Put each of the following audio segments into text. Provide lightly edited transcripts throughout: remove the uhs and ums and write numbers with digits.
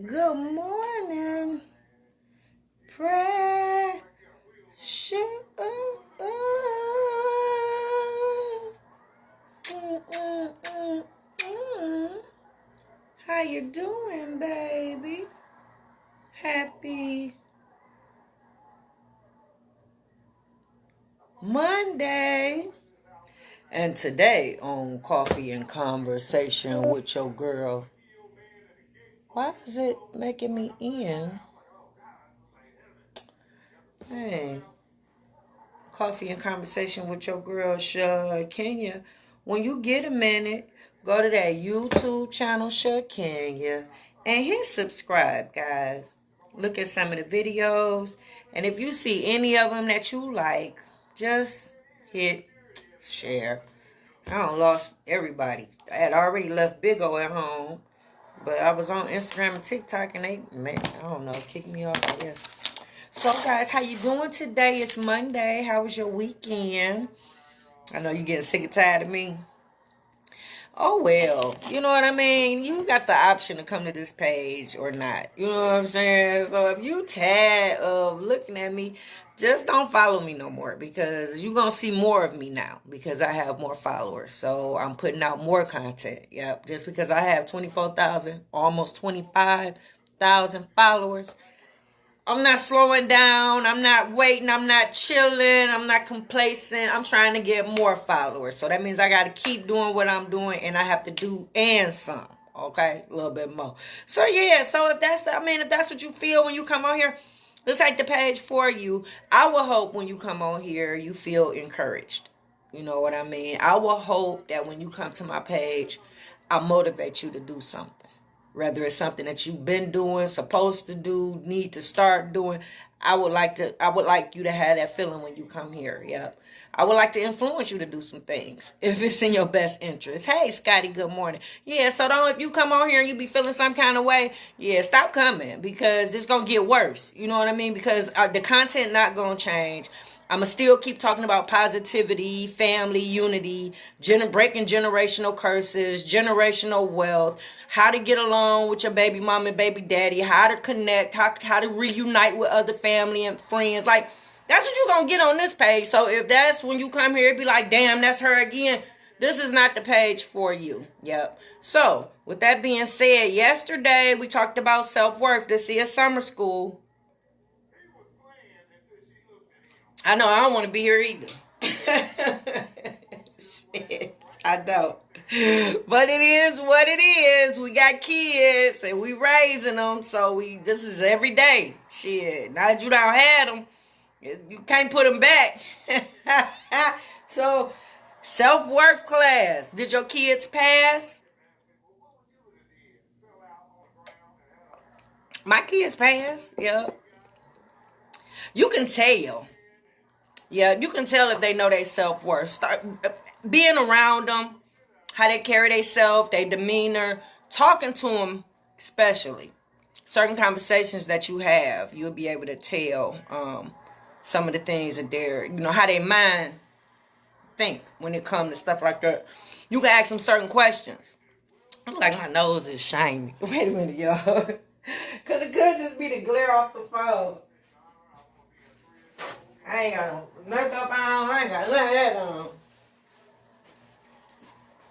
Good morning, precious. How you doing, baby? Happy Monday. And today on Coffee and Conversation with your girl, why is it making me in? Hey, Coffee and Conversation with your girl, Shakenya. When you get a minute, go to that YouTube channel, Shakenya, and hit subscribe, guys. Look at some of the videos, and if you see any of them that you like, just hit share. I done lost everybody. I had already left Big O at home, but I was on Instagram and TikTok, and they, man, I don't know, kicked me off, I guess. So, guys, how you doing today? It's Monday. How was your weekend? I know you're getting sick and tired of me. Oh, well, you know what I mean? You got the option to come to this page or not. You know what I'm saying? So if you tired of looking at me, just don't follow me no more, because you're going to see more of me now because I have more followers. So I'm putting out more content. Yep. Just because I have 24,000, almost 25,000 followers, I'm not slowing down. I'm not waiting. I'm not chilling. I'm not complacent. I'm trying to get more followers. So that means I got to keep doing what I'm doing, and I have to do and some. Okay? A little bit more. So, yeah. So, if that's what you feel when you come on here, this ain't the page for you. I will hope when you come on here, you feel encouraged. You know what I mean? I will hope that when you come to my page, I motivate you to do something. Whether it's something that you've been doing, supposed to do, need to start doing, I would like you to have that feeling when you come here. Yep. I would like to influence you to do some things if it's in your best interest. Hey, Scotty, good morning. Yeah, so if you come on here and you be feeling some kind of way, yeah, stop coming, because it's going to get worse. You know what I mean? Because the content not going to change. I'm going to still keep talking about positivity, family, unity, breaking generational curses, generational wealth, how to get along with your baby mama and baby daddy, how to connect, how to reunite with other family and friends. Like, that's what you're going to get on this page. So if that's when you come here, it'd be like, damn, that's her again. This is not the page for you. Yep. So with that being said, yesterday we talked about self-worth. This is summer school. I know I don't want to be here either. Shit, I don't. But it is what it is. We got kids and we raising them, so this is every day. Shit, now that you don't have them, you can't put them back. So, self-worth class. Did your kids pass? My kids passed. Yeah. You can tell. Yeah, you can tell if they know their self-worth. Start being around them, how they carry themselves, their demeanor, talking to them, especially. Certain conversations that you have, you'll be able to tell some of the things that how they mind think when it comes to stuff like that. You can ask them certain questions. I'm like, my nose is shiny. Wait a minute, y'all. Because it could just be the glare off the phone. I ain't got no makeup on. I ain't got none of that on.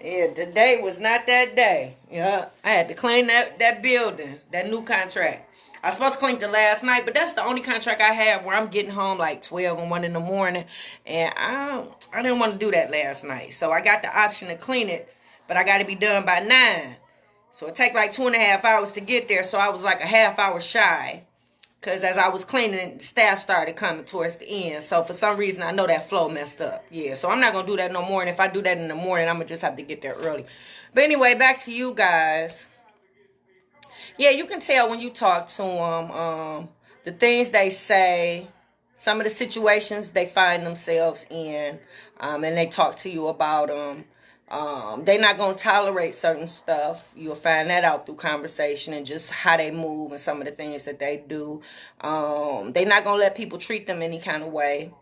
Yeah, today was not that day. Yeah, I had to clean that building, that new contract. I was supposed to clean it last night, but that's the only contract I have where I'm getting home like 12 and 1 in the morning. And I didn't want to do that last night. So I got the option to clean it, but I got to be done by 9. So it take like 2.5 hours to get there. So I was like a half hour shy. Because as I was cleaning, staff started coming towards the end. So for some reason, I know that flow messed up. Yeah, so I'm not going to do that no more. And if I do that in the morning, I'm going to just have to get there early. But anyway, back to you guys. Yeah, you can tell when you talk to them, the things they say, some of the situations they find themselves in, and they talk to you about them. They're not going to tolerate certain stuff. You'll find that out through conversation and just how they move and some of the things that they do. They're not going to let people treat them any kind of way.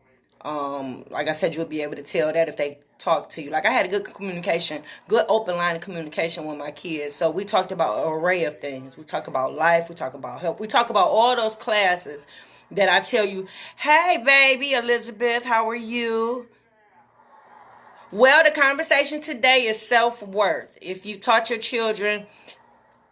Like I said, you'll be able to tell that if they talk to you. Like I had a good communication, good open line of communication with my kids. So we talked about an array of things. We talk about life. We talk about health. We talk about all those classes that I tell you, hey, baby, Elizabeth, how are you? Well, the conversation today is self-worth. If you taught your children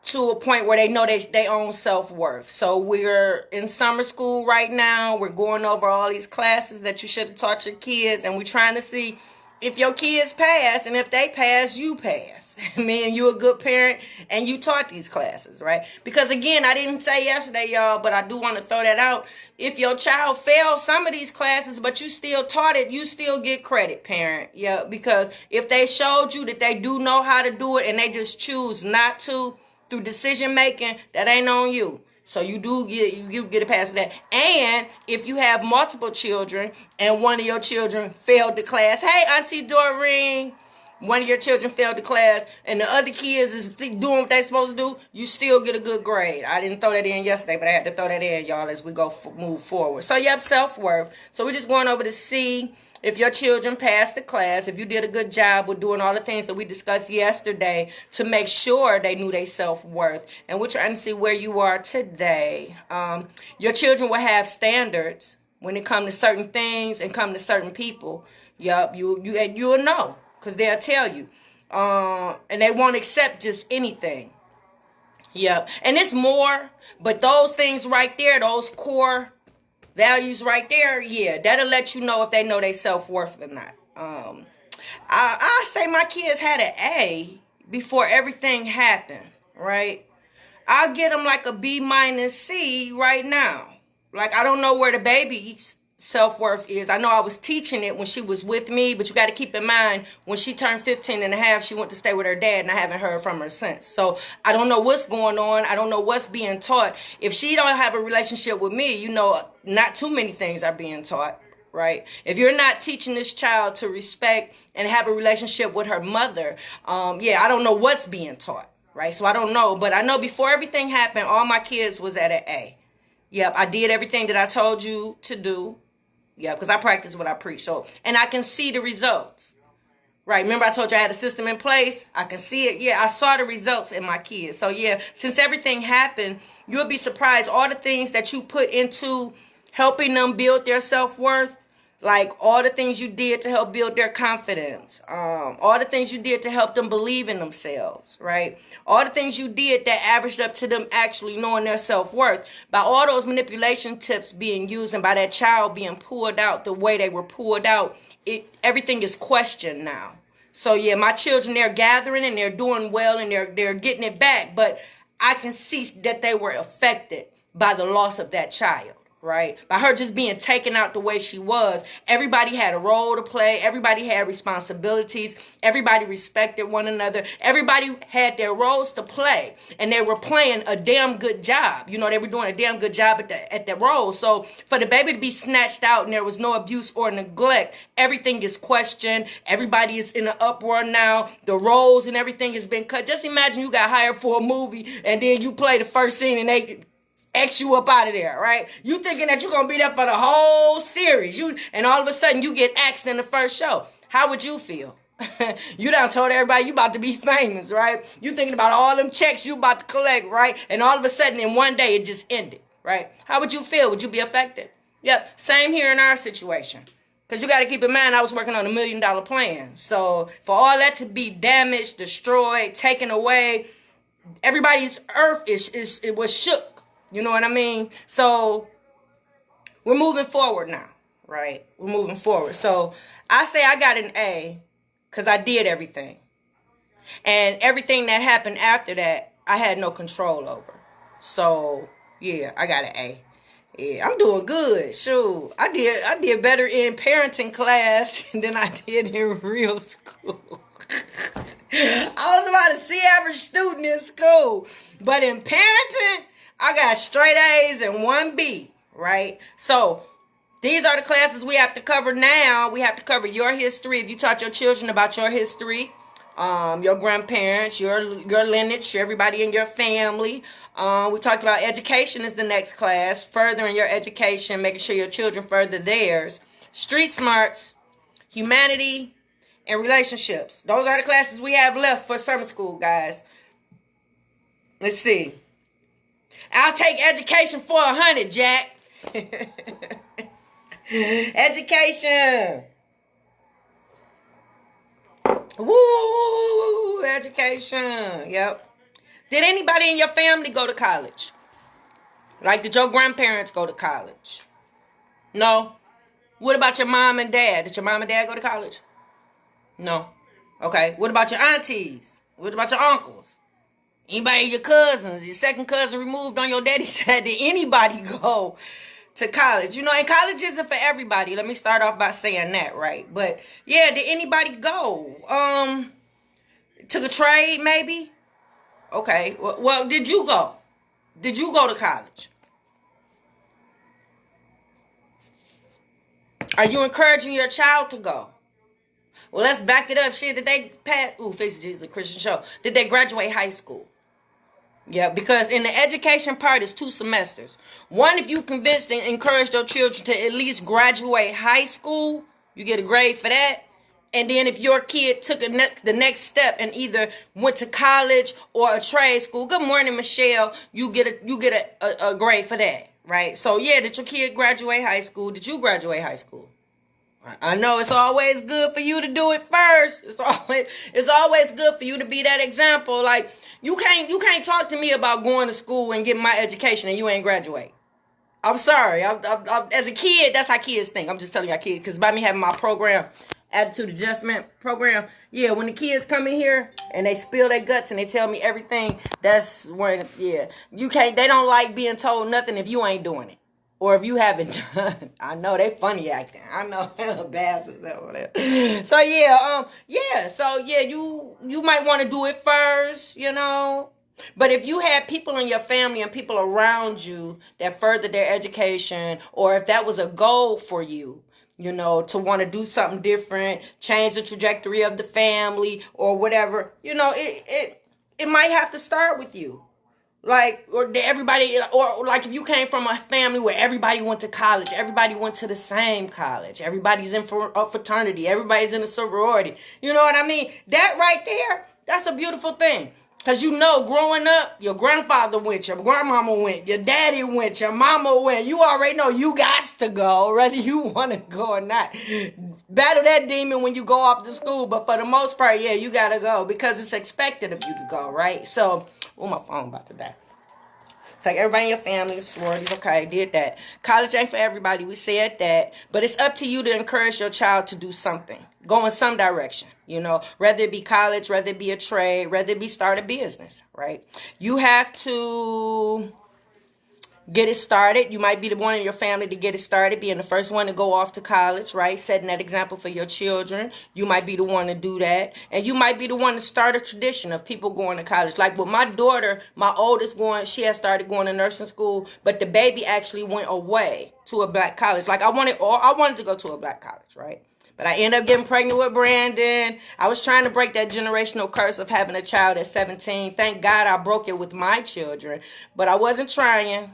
to a point where they know they own self-worth. So we're in summer school right now. We're going over all these classes that you should have taught your kids. And we're trying to see if your kids pass. And if they pass, you pass. Meaning you a good parent and you taught these classes, right? Because again, I didn't say yesterday, y'all, but I do want to throw that out. If your child failed some of these classes, but you still taught it, you still get credit, parent. Yeah, because if they showed you that they do know how to do it and they just choose not to, through decision making, that ain't on you. So you get a pass for that. And if you have multiple children and one of your children failed the class, hey, Auntie Doreen, one of your children failed the class and the other kids is doing what they're supposed to do, you still get a good grade. I didn't throw that in yesterday, but I had to throw that in, y'all, as we move forward. So you have self-worth. So we're just going over to see if your children passed the class, if you did a good job with doing all the things that we discussed yesterday to make sure they knew their self-worth. And we're trying to see where you are today. Your children will have standards when it comes to certain things and come to certain people. Yup, you'll know because they'll tell you. And they won't accept just anything. Yep. And it's more, but those things right there, those core values right there, yeah, that'll let you know if they know their self-worth or not. I say my kids had an A before everything happened, right? I'll get them like a B minus C right now. Like, I don't know where the baby's self-worth is. I know I was teaching it when she was with me, but you got to keep in mind, when she turned 15 and a half, she went to stay with her dad, and I haven't heard from her since. So I don't know what's going on. I don't know what's being taught. If she don't have a relationship with me, you know, not too many things are being taught, right? If you're not teaching this child to respect and have a relationship with her mother, I don't know what's being taught, right? So I don't know, but I know before everything happened, all my kids was at an A. Yep, I did everything that I told you to do. Yeah, because I practice what I preach. So, and I can see the results. Right. Remember I told you I had a system in place? I can see it. Yeah, I saw the results in my kids. So, yeah, since everything happened, you'll be surprised. All the things that you put into helping them build their self-worth, like all the things you did to help build their confidence, all the things you did to help them believe in themselves, right? All the things you did that averaged up to them actually knowing their self-worth. By all those manipulation tips being used and by that child being pulled out the way they were pulled out, everything is questioned now. So, yeah, my children, they're gathering and they're doing well and they're getting it back. But I can see that they were affected by the loss of that child. Right? By her just being taken out the way she was, everybody had a role to play. Everybody had responsibilities. Everybody respected one another. Everybody had their roles to play. And they were playing a damn good job. You know, they were doing a damn good job at the role. So for the baby to be snatched out and there was no abuse or neglect, everything is questioned. Everybody is in an uproar now. The roles and everything has been cut. Just imagine you got hired for a movie and then you play the first scene and they X you up out of there, right? You thinking that you're going to be there for the whole series. And all of a sudden you get axed in the first show. How would you feel? You done told everybody you about to be famous, right? You thinking about all them checks you about to collect, right? And all of a sudden in one day it just ended, right? How would you feel? Would you be affected? Yep. Same here in our situation. Because you got to keep in mind, I was working on $1 million plan. So for all that to be damaged, destroyed, taken away, everybody's earth it was shook. You know what I mean? So we're moving forward now, right? We're moving forward. So I say I got an A because I did everything. And everything that happened after that, I had no control over. So, yeah, I got an A. Yeah, I'm doing good. Shoot, I did better in parenting class than I did in real school. I was about a C average student in school. But in parenting, I got straight A's and 1 B, right? So these are the classes we have to cover now. We have to cover your history. If you taught your children about your history, your grandparents, your lineage, everybody in your family. We talked about education is the next class. Furthering your education, making sure your children further theirs. street smarts, humanity, and relationships. Those are the classes we have left for summer school, guys. Let's see. I'll take education for 100, Jack. Education. Woo, education. Yep. Did anybody in your family go to college? Like, did your grandparents go to college? No? What about your mom and dad? Did your mom and dad go to college? No. Okay. What about your aunties? What about your uncles? Anybody, your cousins, your second cousin removed on your daddy's side? Did anybody go to college? You know, and college isn't for everybody. Let me start off by saying that, right? But yeah, did anybody go? Took a trade, maybe? Okay. Well, did you go? Did you go to college? Are you encouraging your child to go? Well, let's back it up. Shit, did they pass? Ooh, Face is a Christian show. Did they graduate high school? Yeah, because in the education part, it's 2 semesters. One, if you convinced and encouraged your children to at least graduate high school, you get a grade for that. And then if your kid took the next step and either went to college or a trade school, good morning, Michelle, you get a grade for that, right? So yeah, did your kid graduate high school? Did you graduate high school? I know it's always good for you to do it first. It's always good for you to be that example. Like, you can't talk to me about going to school and getting my education and you ain't graduate. I'm sorry. As a kid, that's how kids think. I'm just telling you how kids, because by me having my program, attitude adjustment program, yeah, when the kids come in here and they spill their guts and they tell me everything, that's when, yeah, they don't like being told nothing if you ain't doing it. Or if you haven't done. I know they funny acting. I know bastards over there. So yeah, you might want to do it first, you know. But if you had people in your family and people around you that furthered their education, or if that was a goal for you, you know, to want to do something different, change the trajectory of the family or whatever, you know, it might have to start with you. Like, or everybody, or like if you came from a family where everybody went to college, everybody went to the same college, everybody's in for a fraternity, everybody's in a sorority. You know what I mean? That right there, that's a beautiful thing. Because you know, growing up, your grandfather went, your grandmama went, your daddy went, your mama went. You already know you got to go, whether you want to go or not. Battle that demon when you go off to school. But for the most part, yeah, you got to go because it's expected of you to go, right? So, my phone about to die. It's like everybody in your family, sororities, okay, did that. College ain't for everybody. We said that. But it's up to you to encourage your child to do something. Go in some direction, you know. Whether it be college, whether it be a trade, whether it be start a business, right? You have to get it started. You might be the one in your family to get it started, being the first one to go off to college, right? Setting that example for your children. You might be the one to do that. And you might be the one to start a tradition of people going to college. Like with my daughter, my oldest she has started going to nursing school, but the baby actually went away to a black college. Like I wanted to go to a black college, right? But I ended up getting pregnant with Brandon. I was trying to break that generational curse of having a child at 17. Thank God I broke it with my children. But I wasn't trying.